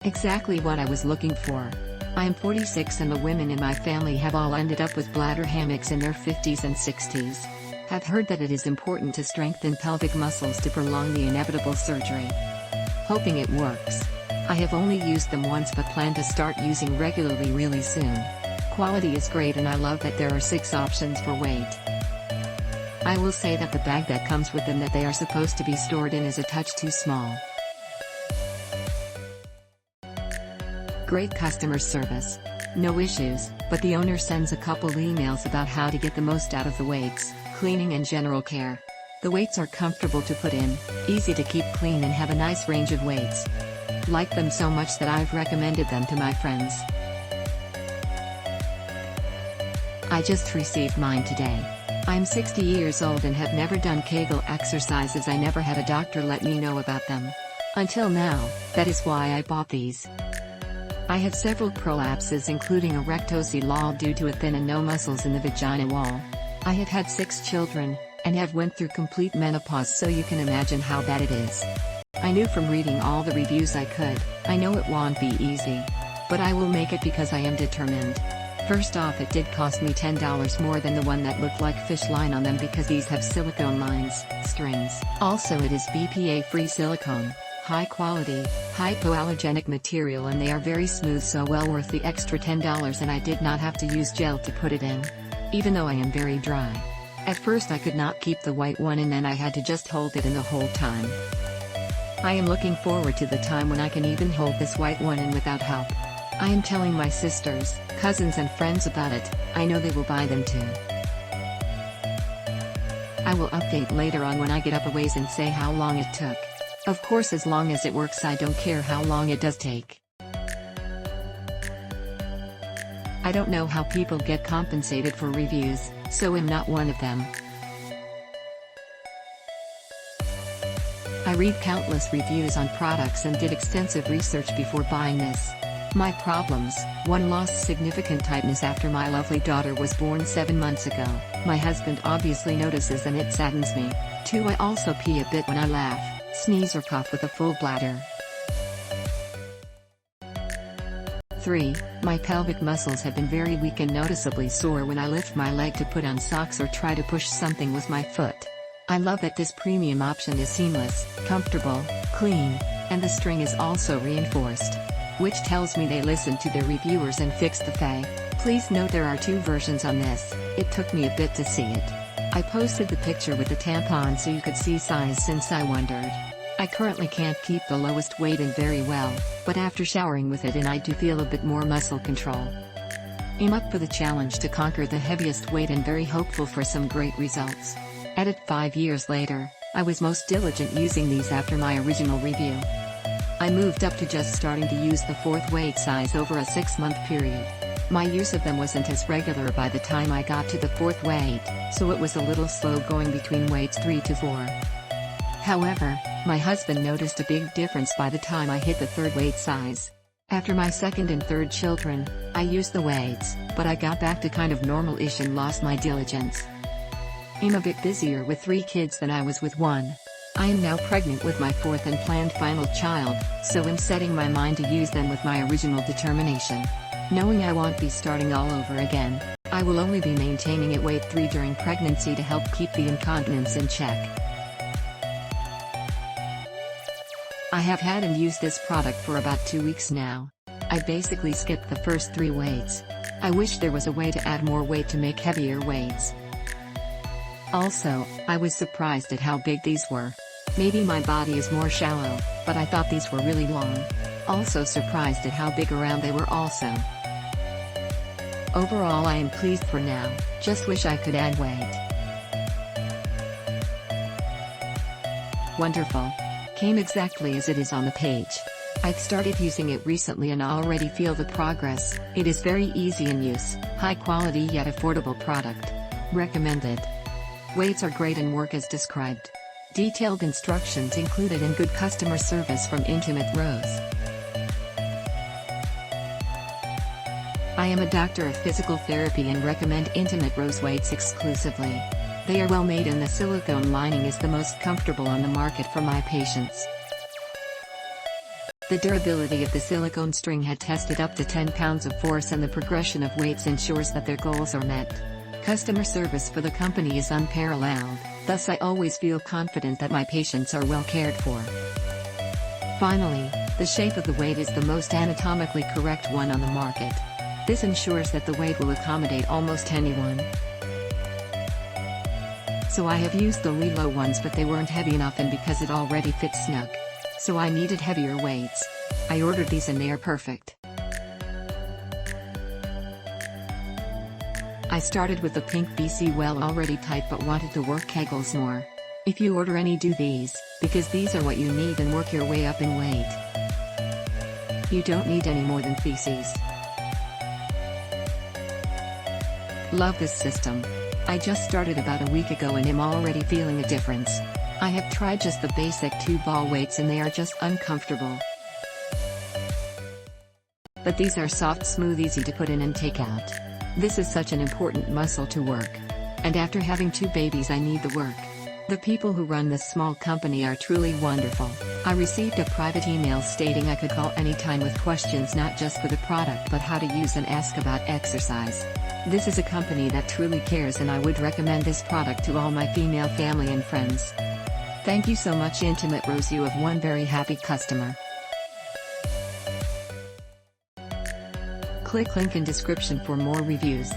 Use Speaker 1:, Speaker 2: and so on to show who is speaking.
Speaker 1: Exactly what I was looking for. I am 46 and the women in my family have all ended up with bladder hammocks in their 50s and 60s. Have heard that it is important to strengthen pelvic muscles to prolong the inevitable surgery. Hoping it works. I have only used them once but plan to start using regularly really soon. Quality is great and I love that there are 6 options for weight. I will say that the bag that comes with them that they are supposed to be stored in is a touch too small. Great customer service. No issues, but the owner sends a couple emails about how to get the most out of the weights, cleaning and general care. The weights are comfortable to put in, easy to keep clean and have a nice range of weights. Like them so much that I've recommended them to my friends. I just received mine today. I'm 60 years old and have never done Kegel exercises. I never had a doctor let me know about them. Until now, that is why I bought these. I have several prolapses including a rectocele due to a thin and no muscles in the vagina wall. I have had 6 children, and have went through complete menopause, so you can imagine how bad it is. I knew from reading all the reviews I know it won't be easy. But I will make it because I am determined. First off, it did cost me $10 more than the one that looked like fish line on them because these have silicone lines, strings. Also it is BPA-free silicone. High quality, hypoallergenic material and they are very smooth, so well worth the extra $10, and I did not have to use gel to put it in. Even though I am very dry. At first I could not keep the white one and then I had to just hold it in the whole time. I am looking forward to the time when I can even hold this white one in without help. I am telling my sisters, cousins and friends about it. I know they will buy them too. I will update later on when I get up a ways and say how long it took. Of course, as long as it works, I don't care how long it does take. I don't know how people get compensated for reviews, so I'm not one of them. I read countless reviews on products and did extensive research before buying this. My problems: 1. Lost significant tightness after my lovely daughter was born 7 months ago. My husband obviously notices and it saddens me. 2. I also pee a bit when I laugh, sneeze or cough with a full bladder. 3. My pelvic muscles have been very weak and noticeably sore when I lift my leg to put on socks or try to push something with my foot. I love that this premium option is seamless, comfortable, clean, and the string is also reinforced. Which tells me they listened to their reviewers and fixed the fay. Please note there are 2 versions on this. It took me a bit to see it. I posted the picture with the tampon so you could see size since I wondered. I currently can't keep the lowest weight in very well, but after showering with it in I do feel a bit more muscle control. I'm up for the challenge to conquer the heaviest weight and very hopeful for some great results. Edit 5 years later, I was most diligent using these after my original review. I moved up to just starting to use the 4th weight size over a 6-month period. My use of them wasn't as regular by the time I got to the 4th weight, so it was a little slow going between weights 3 to 4. However, my husband noticed a big difference by the time I hit the 3rd weight size. After my 2nd and 3rd children, I used the weights, but I got back to kind of normal-ish and lost my diligence. I'm a bit busier with 3 kids than I was with 1. I am now pregnant with my 4th and planned final child, so I'm setting my mind to use them with my original determination. Knowing I won't be starting all over again, I will only be maintaining at weight 3 during pregnancy to help keep the incontinence in check. I have had and used this product for about 2 weeks now. I basically skipped the first 3 weights. I wish there was a way to add more weight to make heavier weights. Also, I was surprised at how big these were. Maybe my body is more shallow, but I thought these were really long. Also surprised at how big around they were also. Overall, I am pleased for now, just wish I could add weight. Wonderful. Came exactly as it is on the page. I've started using it recently and I already feel the progress. It is very easy in use, high quality yet affordable product. Recommended. Weights are great and work as described. Detailed instructions included and good customer service from Intimate Rose. I am a doctor of physical therapy and recommend Intimate Rose weights exclusively. They are well made and the silicone lining is the most comfortable on the market for my patients. The durability of the silicone string had tested up to 10 pounds of force, and the progression of weights ensures that their goals are met. Customer service for the company is unparalleled, thus I always feel confident that my patients are well cared for. Finally, the shape of the weight is the most anatomically correct one on the market. This ensures that the weight will accommodate almost anyone. So I have used the Lilo ones, but they weren't heavy enough, and because it already fits snug. So I needed heavier weights. I ordered these and they are perfect. I started with the pink BC well already tight, but wanted to work Kegels more. If you order any, do these, because these are what you need, and work your way up in weight. You don't need any more than feces. Love this system. I just started about a week ago and am already feeling a difference. I have tried just the basic 2-ball weights and they are just uncomfortable. But these are soft, smooth, easy to put in and take out. This is such an important muscle to work. And after having 2 babies, I need the work. The people who run this small company are truly wonderful. I received a private email stating I could call anytime with questions, not just for the product but how to use and ask about exercise. This is a company that truly cares, and I would recommend this product to all my female family and friends. Thank you so much, Intimate Rose. You have one very happy customer. Click link in description for more reviews.